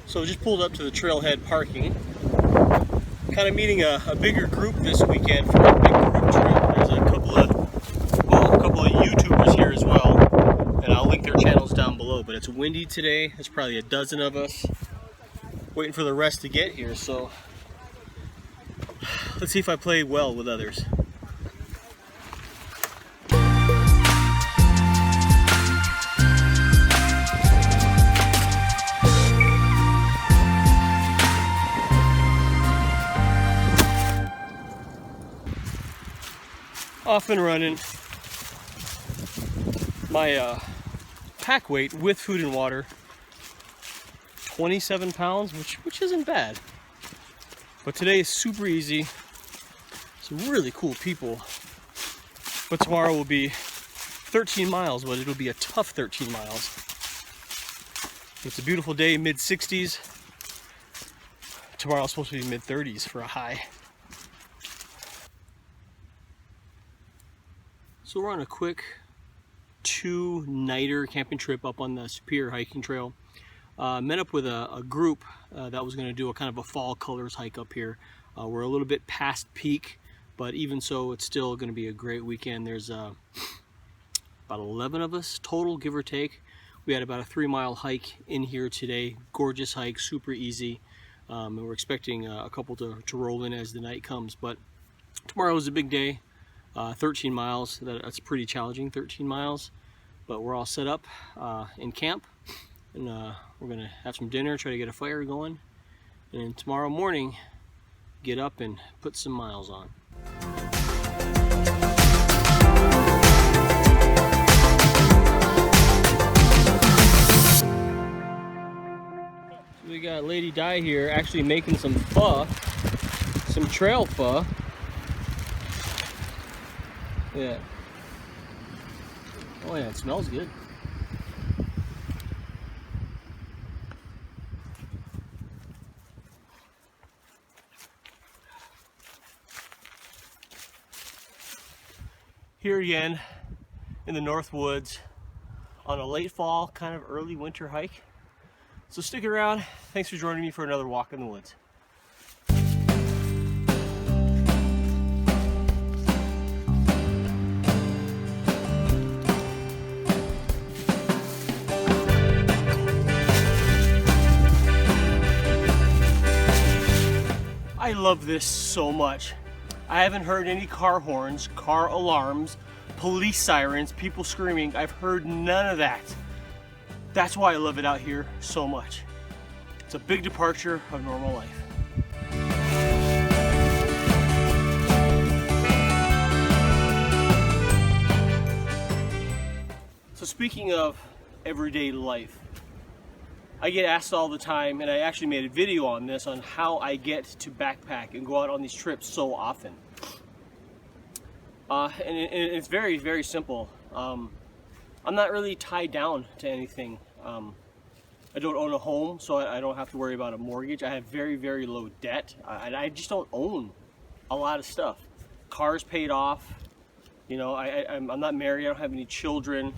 So just pulled up to the trailhead parking. Kind of meeting a bigger group this weekend for a big group trip. There's a couple of YouTubers here as well, and I'll link their channels down below. But it's windy today. There's probably a dozen of us waiting for the rest to get here. So let's see if I play well with others. Off and running. My pack weight with food and water, 27 pounds, which isn't bad. But today is super easy. Some really cool people. But tomorrow will be 13 miles, but it'll be a tough 13 miles. It's a beautiful day, mid-60s. Tomorrow's supposed to be mid-30s for a high. So we're on a quick 2-nighter camping trip up on the Superior hiking trail. Met up with a group that was going to do a kind of a fall colors hike up here. We're a little bit past peak, but even so, it's still going to be a great weekend. There's about 11 of us total, give or take. We had about a 3-mile hike in here today. Gorgeous hike, super easy. And we're expecting a couple to roll in as the night comes. But tomorrow is a big day. 13 miles, that's pretty challenging, 13 miles, but we're all set up in camp, and we're gonna have some dinner, try to get a fire going, and then tomorrow morning get up and put some miles on. So we got Lady Di here actually making some pho, some trail pho. Yeah. Oh yeah, it smells good. Here again in the North Woods on a late fall, kind of early winter hike. So stick around. Thanks for joining me for another walk in the woods. I love this so much. I haven't heard any car horns, car alarms, police sirens, people screaming. I've heard none of that. That's why I love it out here so much. It's a big departure of normal life. So speaking of everyday life, I get asked all the time, and I actually made a video on this, on how I get to backpack and go out on these trips so often. And it's very, very simple. I'm not really tied down to anything. I don't own a home, so I don't have to worry about a mortgage. I have very, very low debt. I just don't own a lot of stuff. Car's paid off. You know, I'm not married. I don't have any children.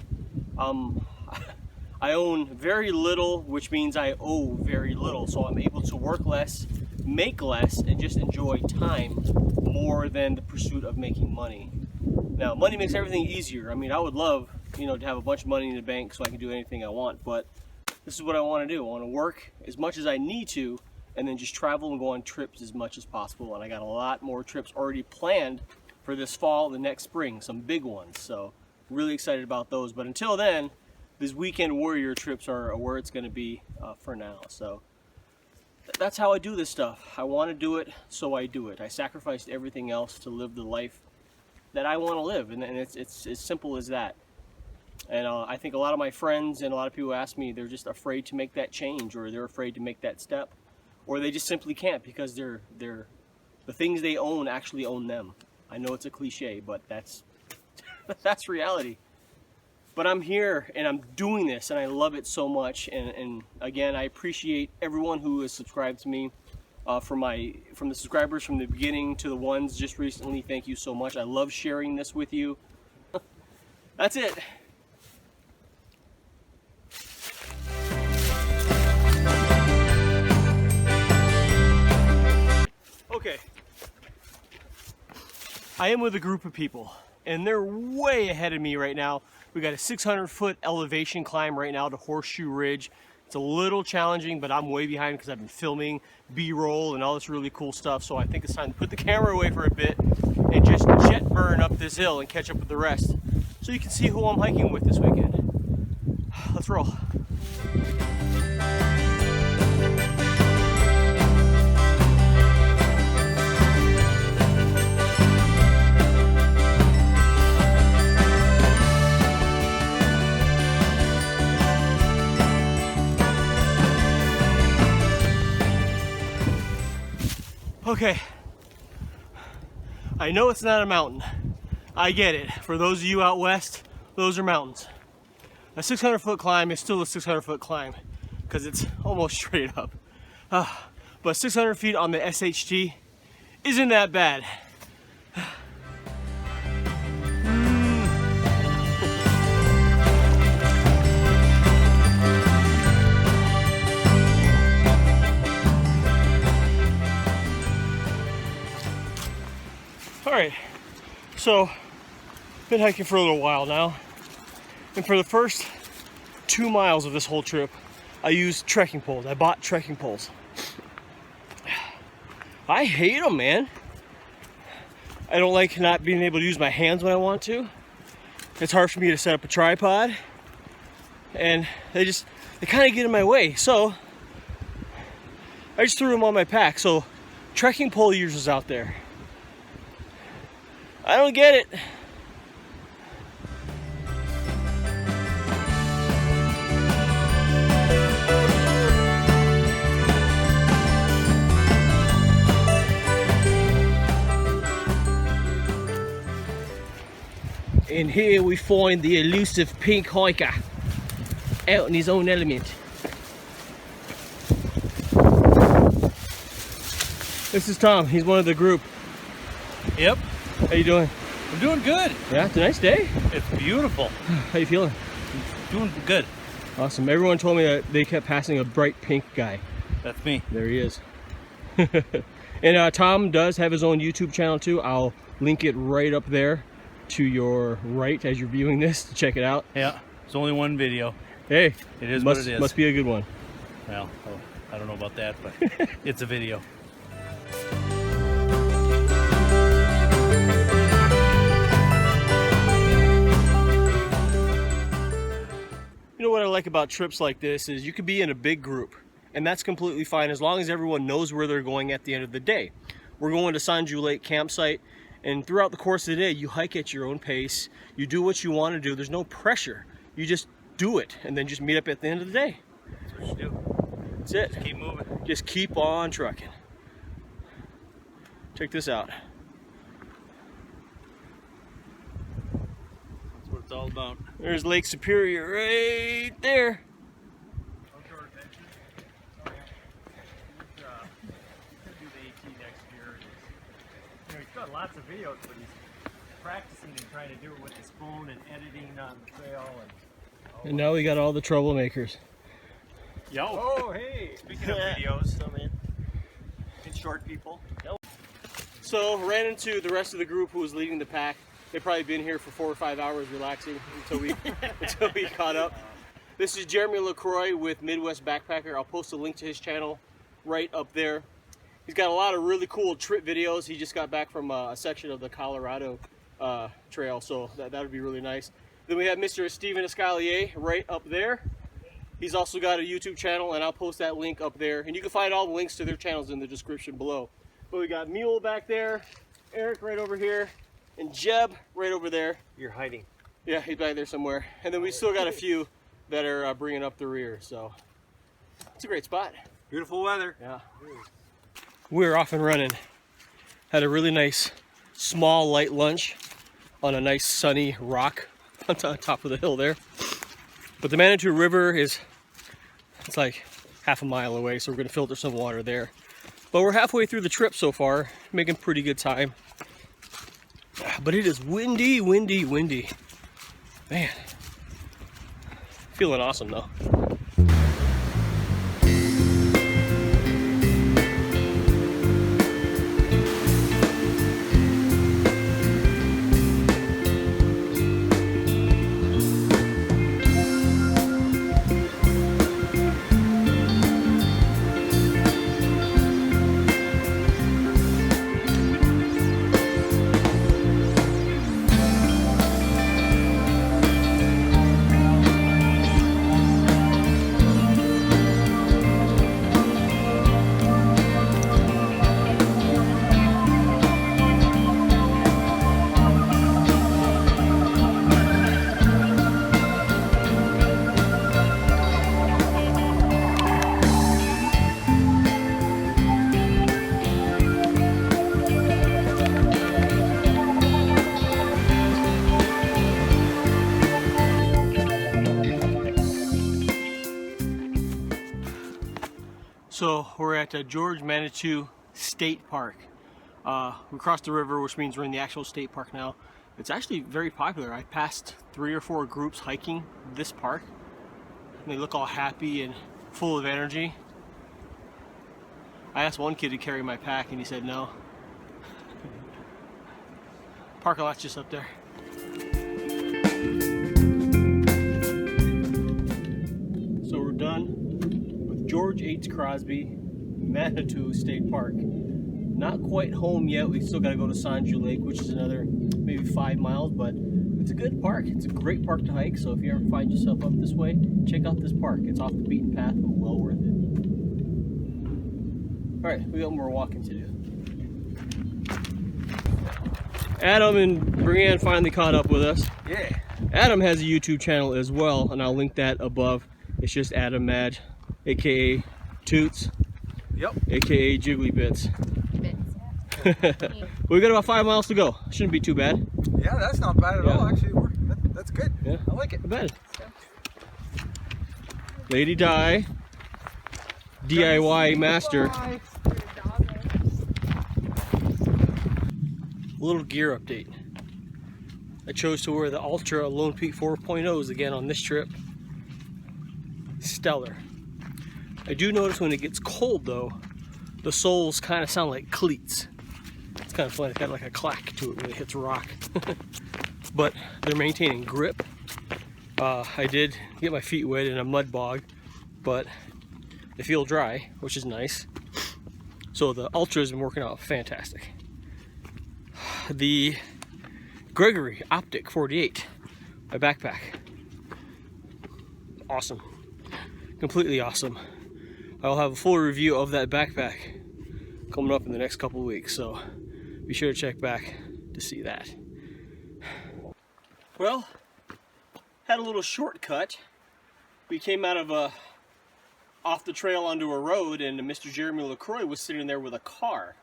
I own very little, which means I owe very little. So I'm able to work less, make less, and just enjoy time more than the pursuit of making money. Now, money makes everything easier. I mean, I would love, you know, to have a bunch of money in the bank so I can do anything I want, but this is what I want to do. I want to work as much as I need to, and then just travel and go on trips as much as possible. And I got a lot more trips already planned for this fall, the next spring, some big ones. So really excited about those. But until then, these weekend warrior trips are where it's going to be for now. So that's how I do this stuff. I want to do it, so I do it. I sacrificed everything else to live the life that I want to live, and it's as simple as that. And I think a lot of my friends and a lot of people ask me, they're just afraid to make that change, or they're afraid to make that step, or they just simply can't because the things they own actually own them. I know it's a cliche, but that's that's reality. But I'm here and I'm doing this and I love it so much. And again, I appreciate everyone who has subscribed to me, from the subscribers from the beginning to the ones just recently. Thank you so much. I love sharing this with you. That's it. I am with a group of people, and they're way ahead of me right now. We got a 600-foot elevation climb right now to Horseshoe Ridge. It's a little challenging, but I'm way behind because I've been filming B-roll and all this really cool stuff. So I think it's time to put the camera away for a bit and just jet burn up this hill and catch up with the rest, so you can see who I'm hiking with this weekend. Let's roll. Okay, I know it's not a mountain. I get it. For those of you out west, those are mountains. A 600-foot climb is still a 600-foot climb because it's almost straight up. But 600 feet on the SHT isn't that bad. Alright, so been hiking for a little while now, and for the first 2 miles of this whole trip I used trekking poles. I bought trekking poles. I hate them, man. I don't like not being able to use my hands when I want to. It's hard for me to set up a tripod, and they kind of get in my way, so I just threw them on my pack. So trekking pole users out there, I don't get it. And here we find the elusive pink hiker out in his own element. This is Tom. He's one of the group. Yep. How you doing? I'm doing good. Yeah, it's a nice day. It's beautiful. How you feeling? Doing good. Awesome. Everyone told me that they kept passing a bright pink guy. That's me. There he is. And Tom does have his own YouTube channel too. I'll link it right up there to your right as you're viewing this to check it out. Yeah, it's only one video. Hey, it is what it is. Must be a good one. Well, I don't know about that, but it's a video. You know what I like about trips like this is you can be in a big group, and that's completely fine as long as everyone knows where they're going at the end of the day. We're going to Sanju Lake campsite, and throughout the course of the day, you hike at your own pace. You do what you want to do. There's no pressure. You just do it, and then just meet up at the end of the day. That's what you do. That's it. Just keep moving. Just keep on trucking. Check this out. That's what it's all about. There's Lake Superior right there. Outdoor adventure. Oh, yeah. He's do the AT next year. You know, he's got lots of videos, but he's practicing and trying to do it with his phone and editing on the trail. And now we got all the troublemakers. Yo. Oh, hey. Speaking of videos, I mean, and short people. Yo. So ran into the rest of the group who was leading the pack. They've probably been here for 4 or 5 hours relaxing until we caught up. This is Jeremy LaCroix with Midwest Backpacker. I'll post a link to his channel right up there. He's got a lot of really cool trip videos. He just got back from a section of the Colorado trail, so that would be really nice. Then we have Mr. Steven Escallier right up there. He's also got a YouTube channel, and I'll post that link up there. And you can find all the links to their channels in the description below. But we got Mule back there, Eric right over here, and Jeb right over there. You're hiding. Yeah, he's back there somewhere. And then we still got a few that are bringing up the rear. So it's a great spot. Beautiful weather. Yeah. We're off and running. Had a really nice, small, light lunch on a nice sunny rock on top of the hill there. But the Manitou River it's like half a mile away, so we're gonna filter some water there. But we're halfway through the trip so far, making pretty good time. But it is windy, windy, windy. Man, feeling awesome though. So we're at George Manitou State Park. We crossed the river, which means we're in the actual state park now. It's actually very popular. I passed 3 or 4 groups hiking this park. And they look all happy and full of energy. I asked one kid to carry my pack and he said no. Parking lot's just up there. So we're done with George H. Crosby Manitou State Park. Not quite home yet. We still got to go to Sanju Lake, which is another maybe 5 miles, but it's a good park. It's a great park to hike, so if you ever find yourself up this way, check out this park. It's off the beaten path, but well worth it. Alright, we got more walking to do. Adam and Brianne finally caught up with us. Yeah. Adam has a YouTube channel as well, and I'll link that above. It's just Adam Madge, aka Toots. Yep. Aka Jiggly Bits. Bits. We got about 5 miles to go. Shouldn't be too bad. Yeah, that's not bad at all. Actually, that's good. Yeah. I like it. Not bad. Lady Di, DIY master. Little gear update. I chose to wear the Ultra Lone Peak 4.0s again on this trip. Stellar. I do notice when it gets cold though, the soles kind of sound like cleats. It's kind of funny, it's got like a clack to it when it hits rock. But they're maintaining grip. I did get my feet wet in a mud bog, but they feel dry, which is nice. So the Ultra's been working out fantastic. The Gregory Optic 48, my backpack. Awesome. Completely awesome. I'll have a full review of that backpack coming up in the next couple of weeks, so be sure to check back to see that. Well, had a little shortcut. We came out of off the trail onto a road, and Mr. Jeremy LaCroix was sitting there with a car.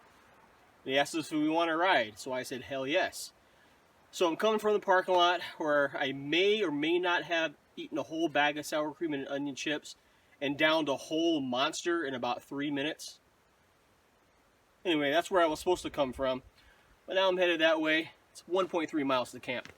He asked us if we want to ride, so I said hell yes. So I'm coming from the parking lot where I may or may not have eaten a whole bag of sour cream and onion chips and downed a whole monster in about 3 minutes. Anyway, that's where I was supposed to come from. But now I'm headed that way. It's 1.3 miles to camp.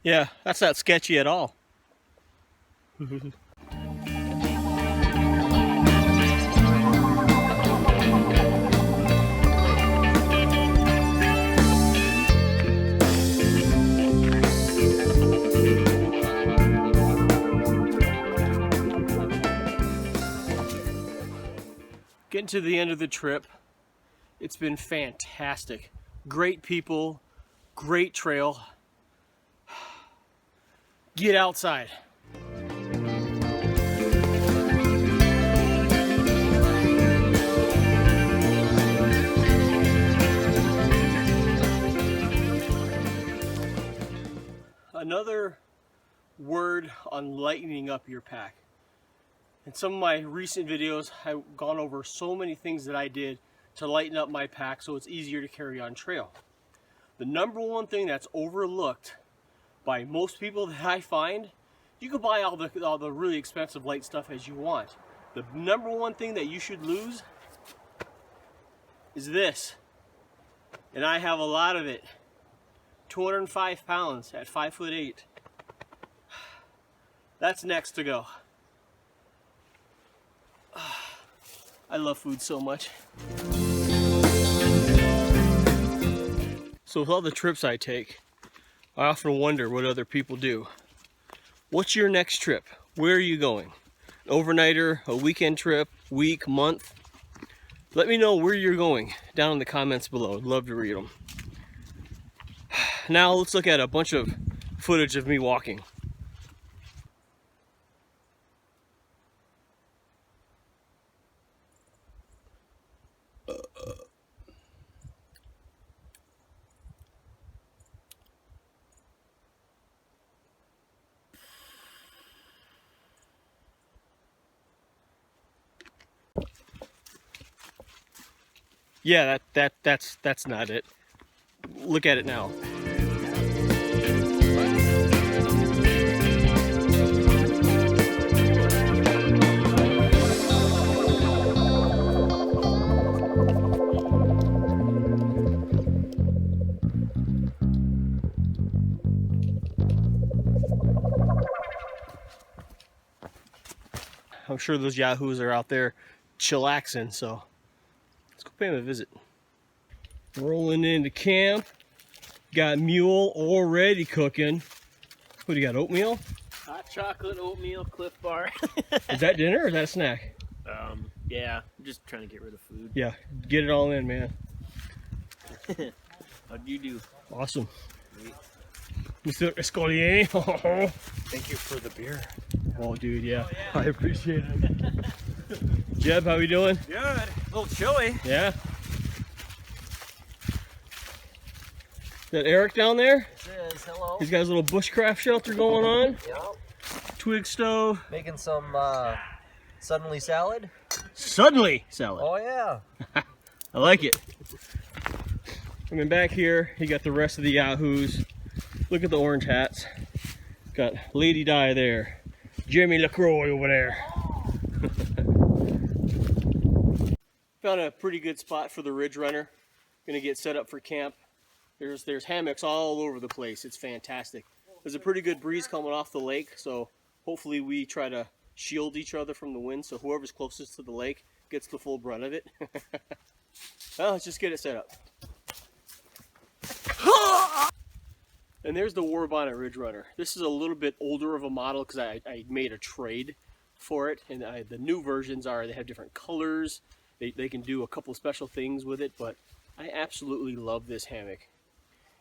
Yeah, that's not sketchy at all. Getting to the end of the trip, it's been fantastic. Great people, great trail. Get outside. Another word on lightening up your pack. In some of my recent videos, I've gone over so many things that I did to lighten up my pack so it's easier to carry on trail. The number one thing that's overlooked by most people that I find, you can buy all the really expensive light stuff as you want. The number one thing that you should lose is this. And I have a lot of it. 205 pounds at 5'8". That's next to go. I love food so much. So with all the trips I take, I often wonder what other people do. What's your next trip? Where are you going? An overnighter, a weekend trip, week, month? Let me know where you're going down in the comments below. I'd love to read them. Now let's look at a bunch of footage of me walking. Yeah, that's not it. Look at it now. I'm sure those yahoos are out there chillaxing, so let's go pay them a visit. Rolling into camp. Got mule already cooking. What do you got, oatmeal? Hot chocolate, oatmeal, Cliff Bar. Is that dinner or is that a snack? Yeah, I'm just trying to get rid of food. Yeah, get it all in, man. How'd you do? Awesome. Mr. Escallier. Thank you for the beer. Oh, dude, yeah. I appreciate it. Jeb, how we doing? Good. A little chilly. Yeah. Is that Eric down there? It is. Hello. He's got his little bushcraft shelter going on. Yep. Twig stove. Making some suddenly salad. Suddenly salad. Oh yeah. I like it. And then back here, you got the rest of the yahoos. Look at the orange hats. Got Lady Di there. Jimmy LaCroix over there. Found a pretty good spot for the Ridge Runner. Gonna get set up for camp. There's hammocks all over the place. It's fantastic. There's a pretty good breeze coming off the lake, so hopefully we try to shield each other from the wind, so whoever's closest to the lake gets the full brunt of it. Well, let's just get it set up. And there's the War Bonnet Ridge Runner. This is a little bit older of a model because I made a trade for it, and the new versions they have different colors. They can do a couple special things with it, but I absolutely love this hammock.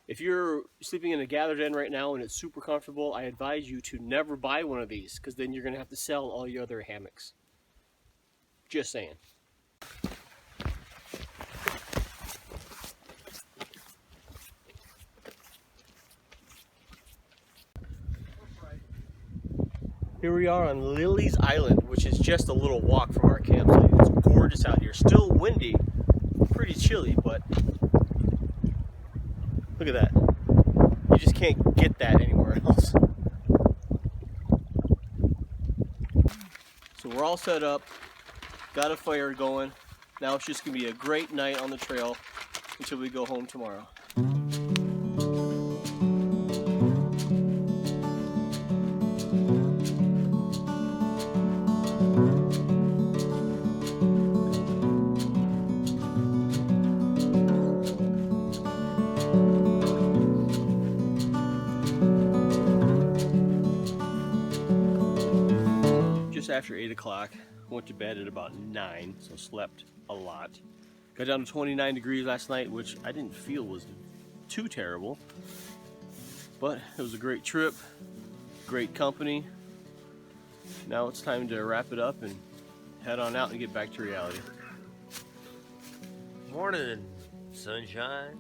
If you're sleeping in a gather den right now and it's super comfortable, I advise you to never buy one of these because then you're going to have to sell all your other hammocks. Just saying. Here we are on Lily's Island, which is just a little walk from our campsite. It's gorgeous out here. Still windy, pretty chilly, but look at that. You just can't get that anywhere else. So we're all set up, got a fire going. Now it's just gonna be a great night on the trail until we go home tomorrow. After 8 o'clock, went to bed at about 9, so slept a lot. Got down to 29 degrees last night, which I didn't feel was too terrible, but it was a great trip, great company. Now it's time to wrap it up and head on out and get back to reality. Morning, sunshine.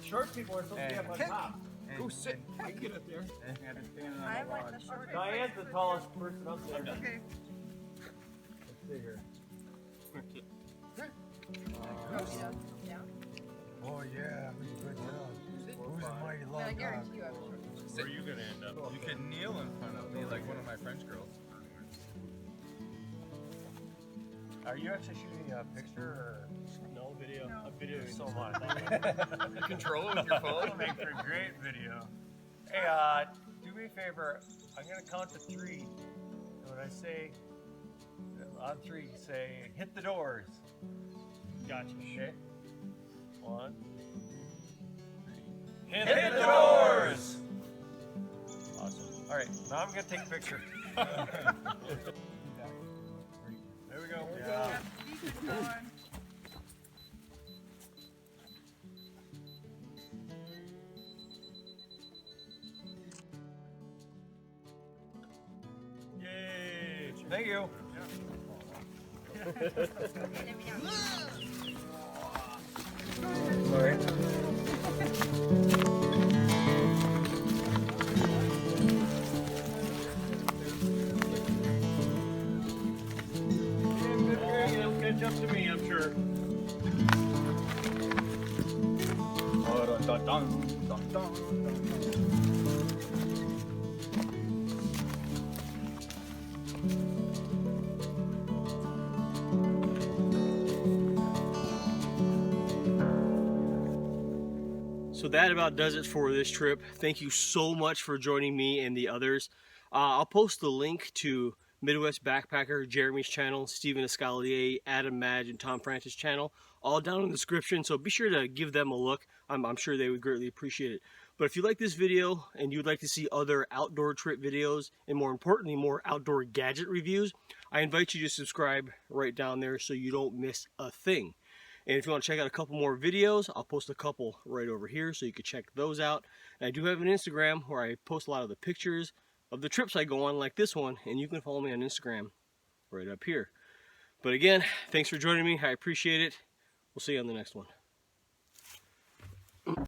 Short people are supposed to be up on top. Go sit. I can get up there. I'm like the short. Diane's the tallest person up there. Okay. Let's see here. Yeah. Oh yeah, good job. Who's a mighty But I long guarantee dog? you I'm short. Where are you going to end up? You can kneel in front of me like one of my French girls. Are you actually shooting a picture or? No video. No. I'm videoing So much. You control it with your phone. That'll make for a great video. Hey, do me a favor. I'm gonna count to 3. And when I say on 3, say hit the doors. Gotcha. Okay. 1, 3. Hit the doors. Awesome. All right. Now I'm gonna take a picture. There we go. Yeah. Yay! Thank you. Sorry. catch up to me, I'm sure. Dun, dun, dun, dun, dun. So that about does it for this trip. Thank you so much for joining me and the others. I'll post the link to Midwest Backpacker, Jeremy's channel, Stephen Escallier, Adam Madge, and Tom Franta's channel, all down in the description. So be sure to give them a look. I'm sure they would greatly appreciate it. But if you like this video and you'd like to see other outdoor trip videos, and more importantly, more outdoor gadget reviews, I invite you to subscribe right down there so you don't miss a thing. And if you want to check out a couple more videos, I'll post a couple right over here so you can check those out. And I do have an Instagram where I post a lot of the pictures of the trips I go on, like this one, and you can follow me on Instagram right up here. But again, thanks for joining me. I appreciate it. We'll see you on the next one.